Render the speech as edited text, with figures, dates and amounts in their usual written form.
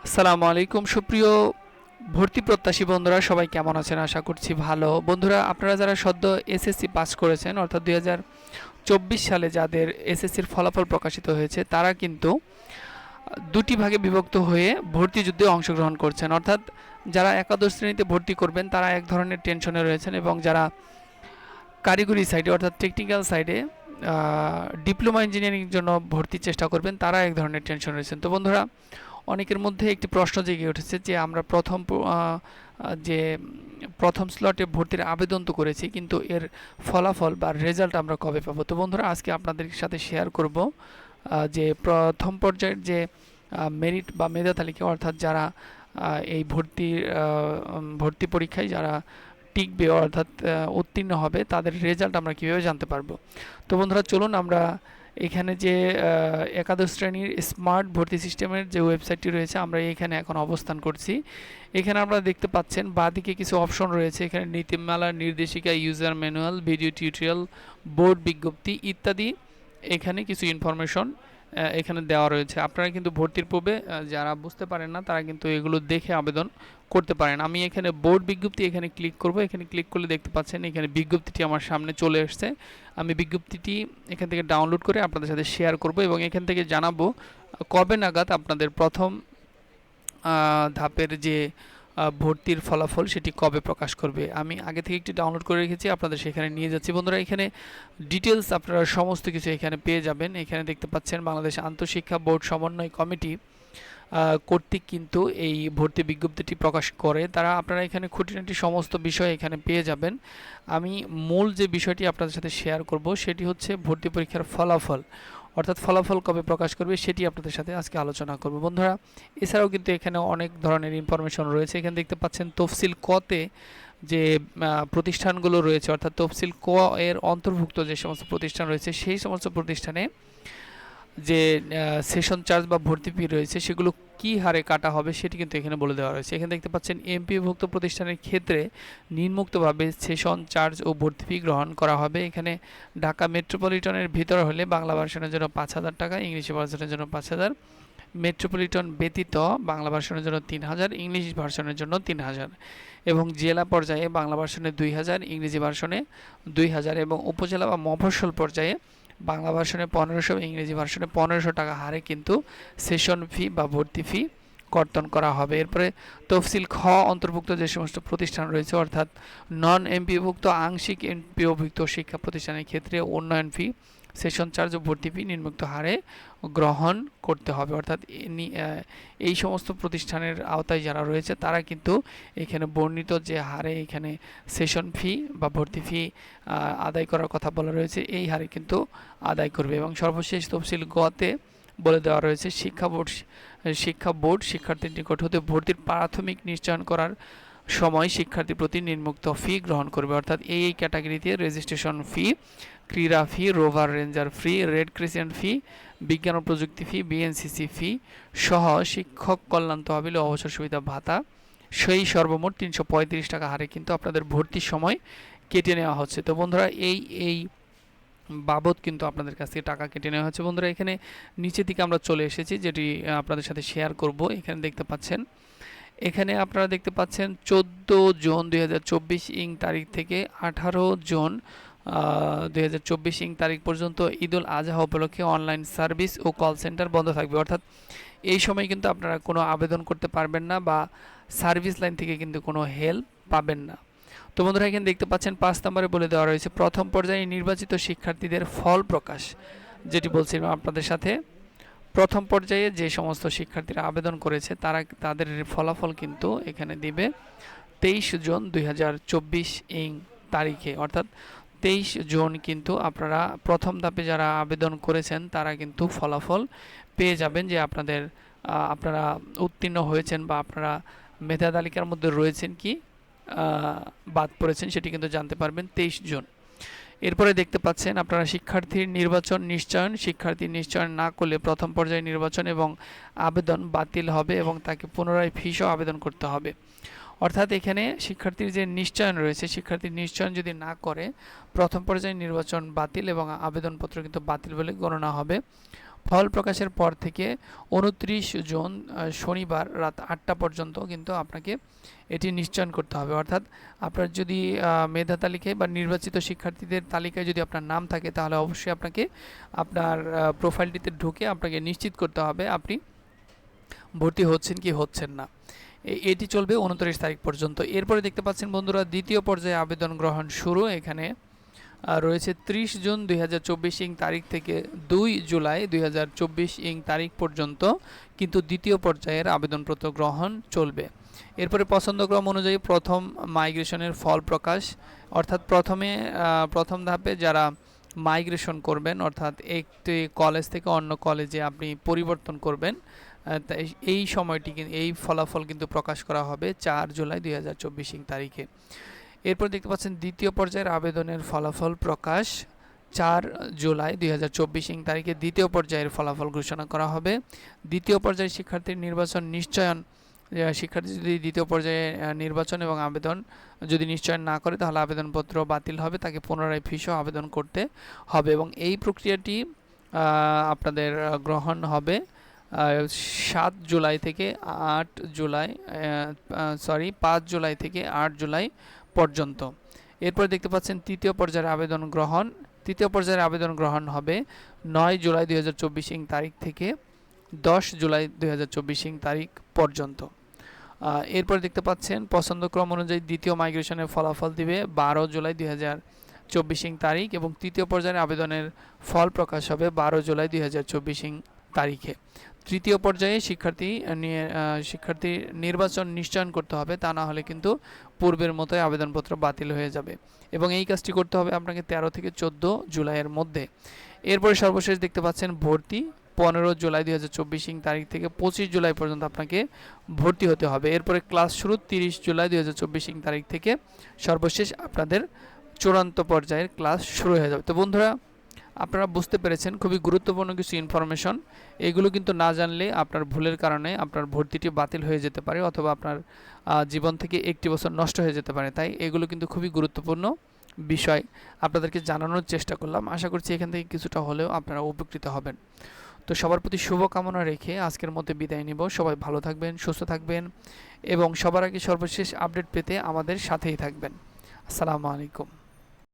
আসসালামু আলাইকুম সুপ্রিয় ভর্তি প্রত্যাশী বন্ধুরা, সবাই কেমন আছেন? আশা করছি ভালো। বন্ধুরা, আপনারা যারা সদ্য এসএসসি পাস করেছেন, অর্থাৎ 2024 সালে যাদের এসএসসির ফলাফল প্রকাশিত হয়েছে, তারা কিন্তু দুটি ভাগে বিভক্ত হয়ে ভর্তি যুদ্ধে অংশগ্রহণ করছেন। অর্থাৎ যারা একাদশ শ্রেণীতে ভর্তি করবেন তারা এক ধরনের টেনশনে রয়েছেন, এবং যারা কারিগরি সাইডে অর্থাৎ টেকনিক্যাল সাইডে ডিপ্লোমা ইঞ্জিনিয়ারিংয়ের জন্য ভর্তির চেষ্টা করবেন, তারা এক ধরনের টেনশন রয়েছেন। তো বন্ধুরা, অনেকের মধ্যে একটি প্রশ্ন জেগে উঠেছে যে আমরা যে প্রথম স্লটে ভর্তির আবেদন তো করেছি, কিন্তু এর ফলাফল বা রেজাল্ট আমরা কবে পাবো? তো বন্ধুরা, আজকে আপনাদের সাথে শেয়ার করব যে প্রথম পর্যায়ের যে মেরিট বা মেধা তালিকা, অর্থাৎ যারা এই ভর্তি পরীক্ষায় যারা টিকবে অর্থাৎ উত্তীর্ণ হবে, তাদের রেজাল্ট আমরা কীভাবে জানতে পারবো। তো বন্ধুরা, চলুন আমরা এখানে যে একাদশ শ্রেণীর স্মার্ট ভর্তি সিস্টেমের যে ওয়েবসাইটটি রয়েছে, আমরা এখানে এখন অবস্থান করছি। এখানে আপনারা দেখতে পাচ্ছেন বাঁদিকে কিছু অপশন রয়েছে। এখানে নীতিমালা, নির্দেশিকা, user manual, video tutorial, board বিজ্ঞপ্তি ইত্যাদি এখানে কিছু ইনফরমেশন এখানে দেওয়া রয়েছে। আপনারা কিন্তু ভর্তির পূর্বে যারা বুঝতে পারেন না, তারা কিন্তু এগুলো দেখে আবেদন করতে পারেন। আমি এখানে বোর্ড বিজ্ঞপ্তি এখানে ক্লিক করব। এখানে ক্লিক করলে দেখতে পাচ্ছেন এখানে বিজ্ঞপ্তিটি আমার সামনে চলে এসেছে। আমি বিজ্ঞপ্তিটি এখান থেকে ডাউনলোড করে আপনাদের সাথে শেয়ার করব, এবং এখান থেকে জানাবো কবে নাগাদ আপনাদের প্রথম ধাপের যে ভর্তির ফলাফল সেটি কবে প্রকাশ করবে। আমি আগে থেকে একটি ডাউনলোড করে রেখেছি, আপনাদের সেখানে নিয়ে যাচ্ছি। বন্ধুরা, এখানে ডিটেলস আপনারা সমস্ত কিছু এখানে পেয়ে যাবেন। এখানে দেখতে পাচ্ছেন বাংলাদেশ আন্তঃশিক্ষা বোর্ড সমন্বয় কমিটি কর্তৃক কিন্তু এই ভর্তি বিজ্ঞপ্তিটি প্রকাশ করে তারা। আপনারা এখানে খুঁটিনাটি সমস্ত বিষয় এখানে পেয়ে যাবেন। আমি মূল যে বিষয়টি আপনাদের সাথে শেয়ার করব সেটি হচ্ছে ভর্তি পরীক্ষার ফলাফল, অর্থাৎ ফলাফল কবে প্রকাশ করবে সেটি আপনাদের সাথে আজকে আলোচনা করব। বন্ধুরা, এছাড়াও কিন্তু এখানে অনেক ধরনের ইনফরমেশন রয়েছে। এখানে দেখতে পাচ্ছেন তফসিল কতে যে প্রতিষ্ঠানগুলো রয়েছে, অর্থাৎ তফসিল ক এর অন্তর্ভুক্ত যে সমস্ত প্রতিষ্ঠান রয়েছে, সেই সমস্ত প্রতিষ্ঠানে যে সেশন চার্জ বা ভর্তি ফি রয়েছে সেগুলো কি হারে কাটা হবে সেটি কিন্তু এখানে বলে দেওয়া রয়েছে। এখানে দেখতে পাচ্ছেন এমপিওভুক্ত প্রতিষ্ঠানের ক্ষেত্রে নিম্নোক্তভাবে সেশন চার্জ ও ভর্তি ফি গ্রহণ করা হবে। এখানে ঢাকা মেট্রোপলিটনের ভিতরে হলে বাংলা ভার্সনের জন্য 5,000 টাকা, ইংলিশ ভার্সনের জন্য 5,000, মেট্রোপলিটন ব্যতীত বাংলা ভার্সনের জন্য 3,000, ইংলিশ ভার্সনের জন্য 3,000, এবং জেলা পর্যায়ে বাংলা ভার্সনে 2,000, ইংরেজি ভার্সনে 2,000, এবং উপজেলা বা মফস্বল পর্যায়ে বাংলা ভার্সনে 1,500, ইংরেজি ভার্সনে 1,500 টাকা হারে কিন্তু সেশন ফি বা ভর্তি ফি কর্তন করা হবে। এরপরে তফসিল খ অন্তর্ভুক্ত যে সমস্ত প্রতিষ্ঠান রয়েছে, অর্থাৎ নন এমপিওভুক্ত আংশিক এমপিওভুক্ত শিক্ষা প্রতিষ্ঠানের ক্ষেত্রে উন্নয়ন ফি, সেশন চার্জ ও ভর্তি ফি নিম্নোক্ত হারে গ্রহণ করতে হবে। অর্থাৎ এই সমস্ত প্রতিষ্ঠানের আওতায় যারা রয়েছে তারা কিন্তু এখানে বর্ণিত যে হারে এখানে সেশন ফি বা ভর্তি ফি আদায় করার কথা বলা রয়েছে, এই হারে কিন্তু আদায় করবে। এবং সর্বশেষ তফসিল গতে বলে দেওয়া রয়েছে শিক্ষা বোর্ড শিক্ষার্থীর নিকট হতে ভর্তির প্রাথমিক নিশ্চয়ন করার সময় শিক্ষার্থীর প্রতি নিম্নোক্ত ফি গ্রহণ করবে। অর্থাৎ এই ক্যাটাগরিতে রেজিস্ট্রেশন ফি, ক্রীড়া ফি, রোভার রেঞ্জার ফি, রেড ক্রিসেন্ট ফি, বিজ্ঞান ও প্রযুক্তি ফি, বিএনসিসি ফি সহ শিক্ষক কল্যাণ তহবিল ও অবসর সুবিধা ভাতা সেই সর্বমোট 335 টাকা হারে কিন্তু আপনাদের ভর্তির সময় কেটে নেওয়া হচ্ছে। তো বন্ধুরা, এই বাবদ কিন্তু আপনাদের কাছ থেকে টাকা কেটে নেওয়া হচ্ছে। বন্ধুরা, এখানে নিচের দিকে আমরা চলে এসেছি, যেটি আপনাদের সাথে শেয়ার করব। এখানে দেখতে পাচ্ছেন, এখানে আপনারা দেখতে পাচ্ছেন 14 জুন 2024 ইং তারিখ থেকে 18 জুন 2024 ইং তারিখ পর্যন্ত ঈদুল আজহা উপলক্ষে অনলাইন সার্ভিস ও কল সেন্টার বন্ধ থাকবে। অর্থাৎ এই সময় কিন্তু আপনারা কোনো আবেদন করতে পারবেন না বা সার্ভিস লাইন থেকে কিন্তু কোনো হেল্প পাবেন না। তো বন্ধুরা, এখানে দেখতে পাচ্ছেন 5 নম্বরে বলে দেওয়া রয়েছে প্রথম পর্যায়ে নির্বাচিত শিক্ষার্থীদের ফল প্রকাশ, যেটি বলছিলাম আপনাদের সাথে। প্রথম পর্যায়ে যে সমস্ত শিক্ষার্থীরা আবেদন করেছে তাদের ফলাফল কিন্তু এখানে দিবে 23 জুন 2024 ইং তারিখে। অর্থাৎ 23 জুন কিন্তু আপনারা প্রথম ধাপে যারা আবেদন করেছেন তারা কিন্তু ফলাফল পেয়ে যাবেন, যে আপনারা উত্তীর্ণ হয়েছেন বা আপনারা মেধা তালিকার মধ্যে রয়েছেন কি বাদ পড়েছেন সেটি কিন্তু জানতে পারবেন 23 জুন। এরপরে দেখতে পাচ্ছেন আপনারা শিক্ষার্থীর শিক্ষার্থী নিশ্চয়ন না করলে প্রথম পর্যায়ে নির্বাচন এবং আবেদন বাতিল হবে এবং তাকে পুনরায় ফিসও আবেদন করতে হবে। অর্থাৎ এখানে শিক্ষার্থীর যে নিশ্চয়ন রয়েছে, শিক্ষার্থীর নিশ্চয়ন যদি না করে প্রথম পর্যায়ে নির্বাচন বাতিল এবং আবেদনপত্র কিন্তু বাতিল বলে গণনা হবে। ফল প্রকাশের পর থেকে 29 জুন শনিবার রাত 8টা পর্যন্ত কিন্তু আপনাকে এটি নিশ্চয়ন করতে হবে। অর্থাৎ আপনার যদি মেধা তালিকায় বা নির্বাচিত শিক্ষার্থীদের তালিকায় যদি আপনার নাম থাকে, তাহলে অবশ্যই আপনাকে আপনার প্রোফাইলটিতে ঢুকে আপনাকে নিশ্চিত করতে হবে আপনি ভর্তি হচ্ছেন কি হচ্ছেন না। এটি চলবে 29 তারিখ পর্যন্ত। এরপরে দেখতে পাচ্ছেন বন্ধুরা, দ্বিতীয় পর্যায়ে আবেদন গ্রহণ শুরু। এখানে রয়েছে 30 জুন 2024 ইং তারিখ থেকে 2 জুলাই 2024 ইং তারিখ পর্যন্ত কিন্তু দ্বিতীয় পর্যায়ের আবেদনপত্র গ্রহণ চলবে। এরপরে পছন্দক্রম অনুযায়ী প্রথম মাইগ্রেশনের ফল প্রকাশ, অর্থাৎ প্রথম ধাপে যারা মাইগ্রেশন করবেন, অর্থাৎ একটি কলেজ থেকে অন্য কলেজে আপনি পরিবর্তন করবেন, এই সময়টি এই ফলাফল কিন্তু প্রকাশ করা হবে 4 জুলাই 2024 ইং তারিখে। এরপর দেখতে পাচ্ছেন দ্বিতীয় পর্যায়ের আবেদনের ফলাফল প্রকাশ 4 জুলাই 2024 ইং তারিখে দ্বিতীয় পর্যায়ের ফলাফল ঘোষণা করা হবে। দ্বিতীয় পর্যায়ে শিক্ষার্থীর নির্বাচন নিশ্চয়ন, শিক্ষার্থী যদি দ্বিতীয় পর্যায়ে নির্বাচন এবং আবেদন যদি নিশ্চয়ন না করে, তাহলে আবেদনপত্র বাতিল হবে, তাকে পুনরায় ফিসহ আবেদন করতে হবে এবং এই প্রক্রিয়াটি আপনাদের গ্রহণ হবে 7 জুলাই থেকে 8 জুলাই 5 জুলাই থেকে 8 জুলাই পর্যন্ত। এরপর দেখতে পাচ্ছেন তৃতীয় পর্যায়ের আবেদন গ্রহণ। তৃতীয় পর্যায়ের আবেদন গ্রহণ হবে 9 জুলাই 2024 ইং তারিখ থেকে 10 জুলাই 2024 ইং তারিখ পর্যন্ত। এরপর দেখতে পাচ্ছেন পছন্দক্রম অনুযায়ী দ্বিতীয় মাইগ্রেশনের ফলাফল দিবে 12 জুলাই 2024 ইং তারিখ এবং তৃতীয় পর্যায়ের আবেদনের ফল প্রকাশ হবে 12 জুলাই 2024 ইং তারিখে। তৃতীয় পর্যায়ে শিক্ষার্থী নির্বাচন নিশ্চয়ন করতে হবে, তা না হলে কিন্তু পূর্বের মতোই আবেদনপত্র বাতিল হয়ে যাবে এবং এই কাজটি করতে হবে আপনাকে 13 থেকে 14 জুলাইয়ের মধ্যে। এরপরে সর্বশেষ দেখতে পাচ্ছেন ভর্তি 15 জুলাই 2024 ইং তারিখ থেকে 25 জুলাই পর্যন্ত আপনাকে ভর্তি হতে হবে। এরপরে ক্লাস শুরু 30 জুলাই 2024 ইং তারিখ থেকে সর্বশেষ আপনাদের চূড়ান্ত পর্যায়ের ক্লাস শুরু হয়ে যাবে। তো বন্ধুরা, আপনারা বুঝতে পেরেছেন খুবই গুরুত্বপূর্ণ কিছু ইনফরমেশন। এগুলো কিন্তু না জানলে আপনার ভুলের কারণে আপনার ভর্তিটি বাতিল হয়ে যেতে পারে অথবা আপনার জীবন থেকে একটি বছর নষ্ট হয়ে যেতে পারে। তাই এগুলো কিন্তু খুবই গুরুত্বপূর্ণ বিষয় আপনাদেরকে জানানোর চেষ্টা করলাম। আশা করছি এখান থেকে কিছুটা হলেও আপনারা উপকৃত হবেন। তো সবার প্রতি শুভকামনা রেখে আজকের মধ্যে বিদায় নিব। সবাই ভালো থাকবেন, সুস্থ থাকবেন এবং সবার আগে সর্বশেষ আপডেট পেতে আমাদের সাথেই থাকবেন। আসসালামু আলাইকুম।